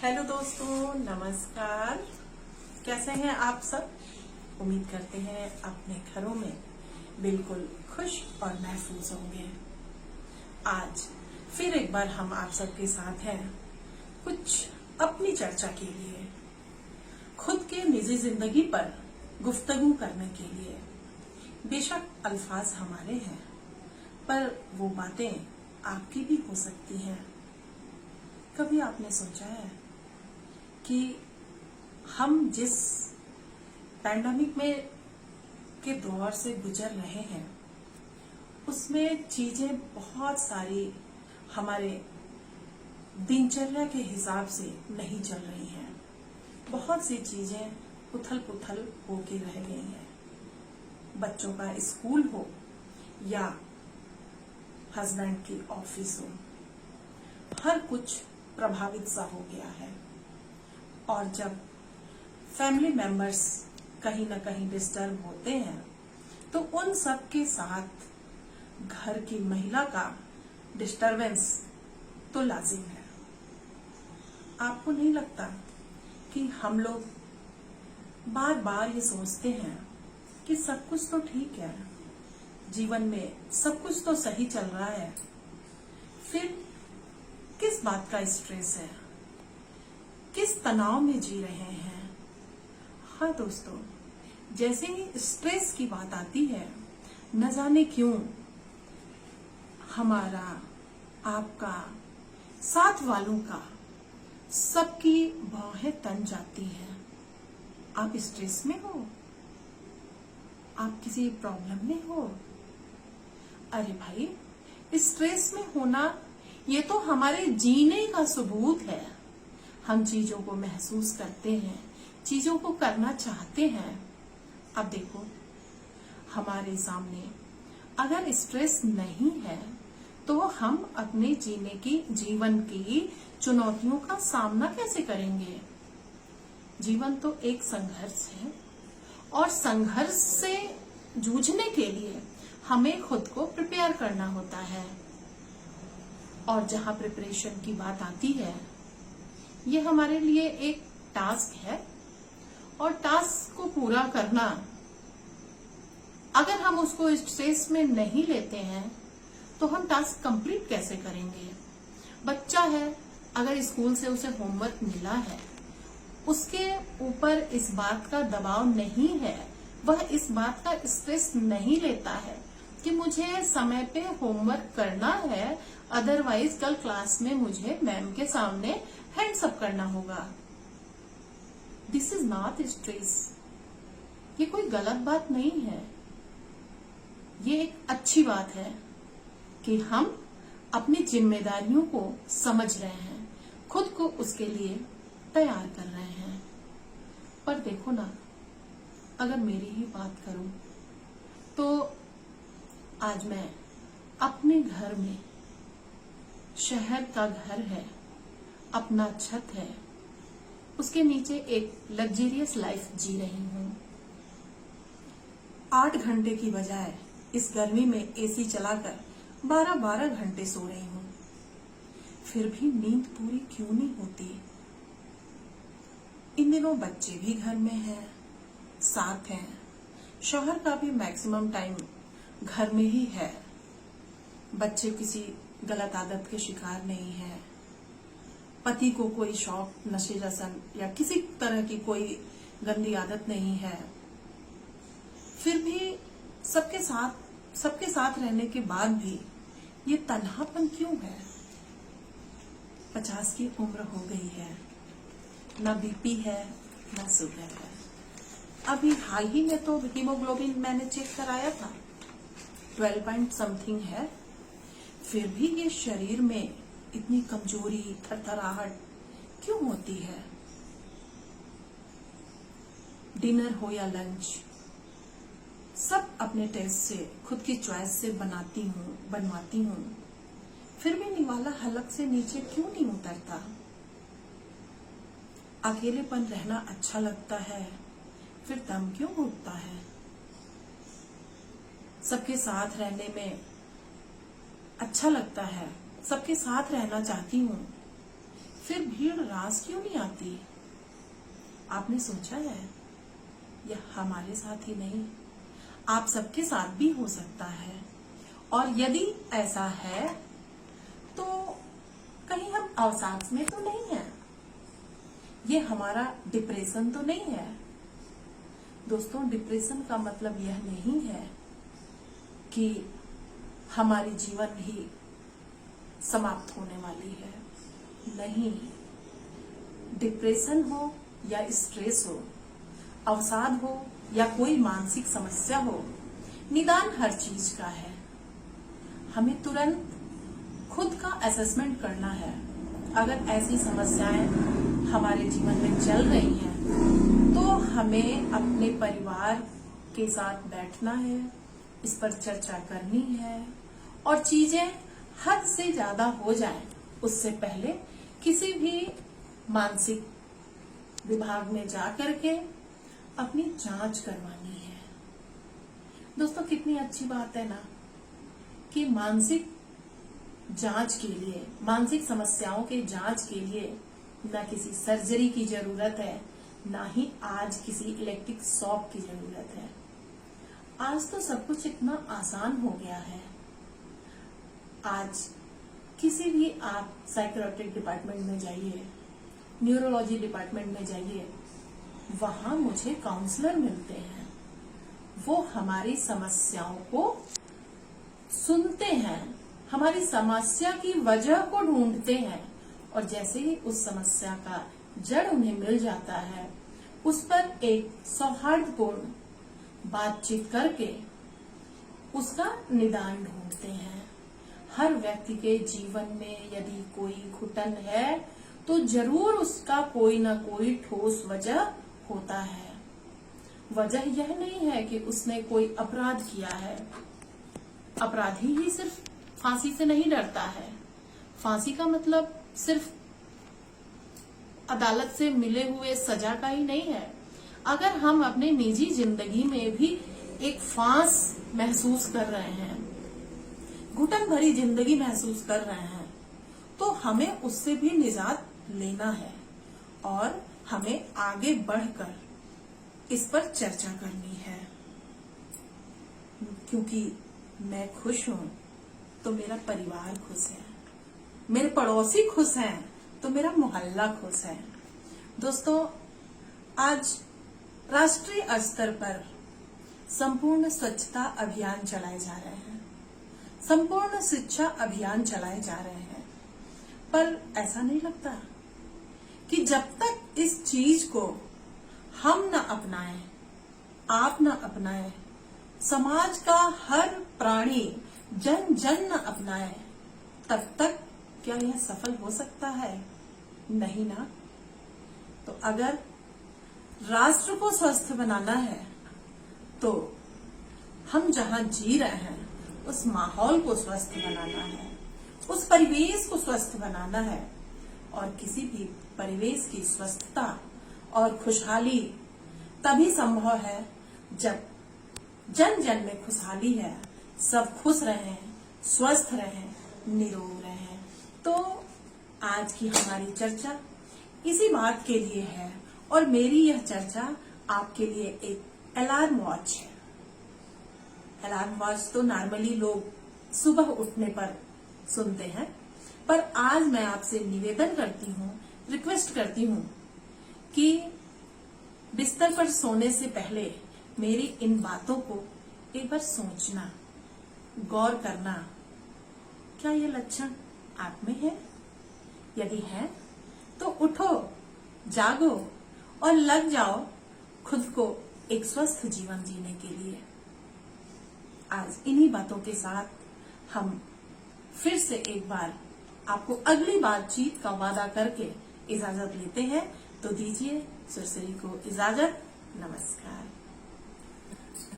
Hello दोस्तों, नमस्कार। कैसे हैं आप सब? उम्मीद करते हैं अपने घरों में बिल्कुल खुश और महफूज होंगे। आज फिर एक बार हम आप सबके साथ हैं कुछ अपनी चर्चा के लिए, खुद के निजी जिंदगी पर गुफ्तगू करने के लिए। बेशक अल्फाज हमारे हैं, पर वो बातें आपकी भी हो सकती हैं। कभी आपने सोचा है कि हम जिस पैंडेमिक में के दौर से गुजर रहे हैं, उसमें चीजें बहुत सारी हमारे दिनचर्या के हिसाब से नहीं चल रही हैं। बहुत सी चीजें उथल पुथल होके रह गई हैं। बच्चों का स्कूल हो या हस्बैंड की ऑफिस हो, हर कुछ प्रभावित सा हो गया है। और जब फैमिली मेंबर्स कहीं ना कहीं डिस्टर्ब होते हैं, तो उन सब के साथ घर की महिला का डिस्टरबेंस तो लाजिम है। आपको नहीं लगता कि हम लोग बार बार ये सोचते हैं कि सब कुछ तो ठीक है, जीवन में सब कुछ तो सही चल रहा है, फिर किस बात का स्ट्रेस है, किस तनाव में जी रहे हैं? हाँ दोस्तों, जैसे ही स्ट्रेस की बात आती है, न जाने क्यों हमारा, आपका, साथ वालों का, सबकी बाहें तन जाती हैं। आप स्ट्रेस में हो, आप किसी प्रॉब्लम में हो। अरे भाई, स्ट्रेस में होना ये तो हमारे जीने का सबूत है। हम चीजों को महसूस करते हैं, चीजों को करना चाहते हैं। अब देखो, हमारे सामने अगर स्ट्रेस नहीं है, तो हम अपने जीवन की चुनौतियों का सामना कैसे करेंगे? जीवन तो एक संघर्ष है, और संघर्ष से जूझने के लिए हमें खुद को प्रिपेयर करना होता है। और जहां प्रिपरेशन की बात आती है, ये हमारे लिए एक टास्क है, और टास्क को पूरा करना, अगर हम उसको स्ट्रेस में नहीं लेते हैं, तो हम टास्क कंप्लीट कैसे करेंगे? बच्चा है, अगर स्कूल से उसे होमवर्क मिला है, उसके ऊपर इस बात का दबाव नहीं है, वह इस बात का स्ट्रेस नहीं लेता है कि मुझे समय पे होमवर्क करना है, अदरवाइज कल क्लास में मुझे मैम के सामने हैंड्स अप करना होगा। This is not stress. ये कोई गलत बात नहीं है, ये एक अच्छी बात है कि हम अपनी जिम्मेदारियों को समझ रहे हैं, खुद को उसके लिए तैयार कर रहे हैं। पर देखो ना, अगर मेरी ही बात करूं, तो आज मैं अपने घर में, शहर का घर है, अपना छत है, उसके नीचे एक लग्जरियस लाइफ जी रही हूं। 8 घंटे की बजाय इस गर्मी में एसी चलाकर 12-12 घंटे सो रही हूं। फिर भी नींद पूरी क्यों नहीं होती? इन दिनों बच्चे भी घर में हैं, साथ हैं, शौहर का भी मैक्सिमम टाइम घर में ही है। बच्चे किसी गलत आदत के शिकार नहीं है, पति को कोई शौक, नशे व्यसन या किसी तरह की कोई गंदी आदत नहीं है। फिर भी सबके साथ रहने के बाद भी ये तन्हापन क्यों है? 50 की उम्र हो गई है, ना बीपी है, ना शुगर है। अभी हाल ही में तो हीमोग्लोबिन मैंने चेक कराया था, 12 पॉइंट समथिंग है। फिर भी ये शरीर में इतनी कमजोरी, थरथराहट क्यों होती है? डिनर हो या लंच, सब अपने टेस्ट से, खुद की चॉइस से बनवाती हूँ। फिर भी निवाला हलक से नीचे क्यों नहीं उतरता? अकेलेपन रहना अच्छा लगता है, फिर दम क्यों घुटता है? सबके साथ रहने में अच्छा लगता है, सबके साथ रहना चाहती हूँ, फिर भीड़ रास क्यों नहीं आती? आपने सोचा है? यह हमारे साथ ही नहीं, आप सबके साथ भी हो सकता है। और यदि ऐसा है तो कहीं हम अवसाद में तो नहीं है, ये हमारा डिप्रेशन तो नहीं है। दोस्तों, डिप्रेशन का मतलब यह नहीं है कि हमारी जीवन भी समाप्त होने वाली है। नहीं, डिप्रेशन हो या स्ट्रेस हो, अवसाद हो या कोई मानसिक समस्या हो, निदान हर चीज का है। हमें तुरंत खुद का असेसमेंट करना है। अगर ऐसी समस्याएं हमारे जीवन में चल रही हैं, तो हमें अपने परिवार के साथ बैठना है, इस पर चर्चा करनी है, और चीजें हद से ज्यादा हो जाए उससे पहले किसी भी मानसिक विभाग में जा करके अपनी जांच करवानी है। दोस्तों, कितनी अच्छी बात है ना कि मानसिक जांच के लिए, मानसिक समस्याओं के जांच के लिए ना किसी सर्जरी की जरूरत है, ना ही आज किसी इलेक्ट्रिक शॉक की जरूरत है। आज तो सब कुछ इतना आसान हो गया है। आज किसी भी आप साइकोलॉजिक डिपार्टमेंट में जाइए, न्यूरोलॉजी डिपार्टमेंट में जाइए, वहां मुझे काउंसलर मिलते हैं। वो हमारी समस्याओं को सुनते हैं, हमारी समस्या की वजह को ढूंढते हैं, और जैसे ही उस समस्या का जड़ उन्हें मिल जाता है, उस पर एक सौहार्दपूर्ण बातचीत करके उसका निदान ढूंढते हैं। हर व्यक्ति के जीवन में यदि कोई घुटन है तो जरूर उसका कोई ना कोई ठोस वजह होता है। वजह यह नहीं है कि उसने कोई अपराध किया है। अपराधी ही सिर्फ फांसी से नहीं डरता है। फांसी का मतलब सिर्फ अदालत से मिले हुए सजा का ही नहीं है। अगर हम अपने निजी जिंदगी में भी एक फांस महसूस कर रहे हैं, घुटन भरी जिंदगी महसूस कर रहे हैं, तो हमें उससे भी निजात लेना है और हमें आगे बढ़कर इस पर चर्चा करनी है। क्योंकि मैं खुश हूं तो मेरा परिवार खुश है, मेरे पड़ोसी खुश हैं तो मेरा मोहल्ला खुश है। दोस्तों, आज राष्ट्रीय स्तर पर संपूर्ण स्वच्छता अभियान चलाए जा रहे हैं, संपूर्ण शिक्षा अभियान चलाए जा रहे हैं, पर ऐसा नहीं लगता कि जब तक इस चीज को हम न अपनाएं, आप न अपनाएं, समाज का हर प्राणी जन जन न अपनाए, तब तक क्या यह सफल हो सकता है? नहीं ना। तो अगर राष्ट्र को स्वस्थ बनाना है तो हम जहां जी रहे हैं उस माहौल को स्वस्थ बनाना है, उस परिवेश को स्वस्थ बनाना है। और किसी भी परिवेश की स्वस्थता और खुशहाली तभी संभव है जब जन जन में खुशहाली है, सब खुश रहें, स्वस्थ रहें, निरोग रहें। तो आज की हमारी चर्चा इसी बात के लिए है, और मेरी यह चर्चा आपके लिए एक अलार्म वॉच है। अलार्म वॉच तो नॉर्मली लोग सुबह उठने पर सुनते हैं, पर आज मैं आपसे निवेदन करती हूँ, रिक्वेस्ट करती हूँ कि बिस्तर पर सोने से पहले मेरी इन बातों को एक बार सोचना, गौर करना। क्या ये लक्षण आप में है? यदि है तो उठो, जागो और लग जाओ खुद को एक स्वस्थ जीवन जीने के लिए। आज इन्हीं बातों के साथ हम फिर से एक बार आपको अगली बातचीत का वादा करके इजाजत लेते हैं। तो दीजिए सुरसरी को इजाजत। नमस्कार।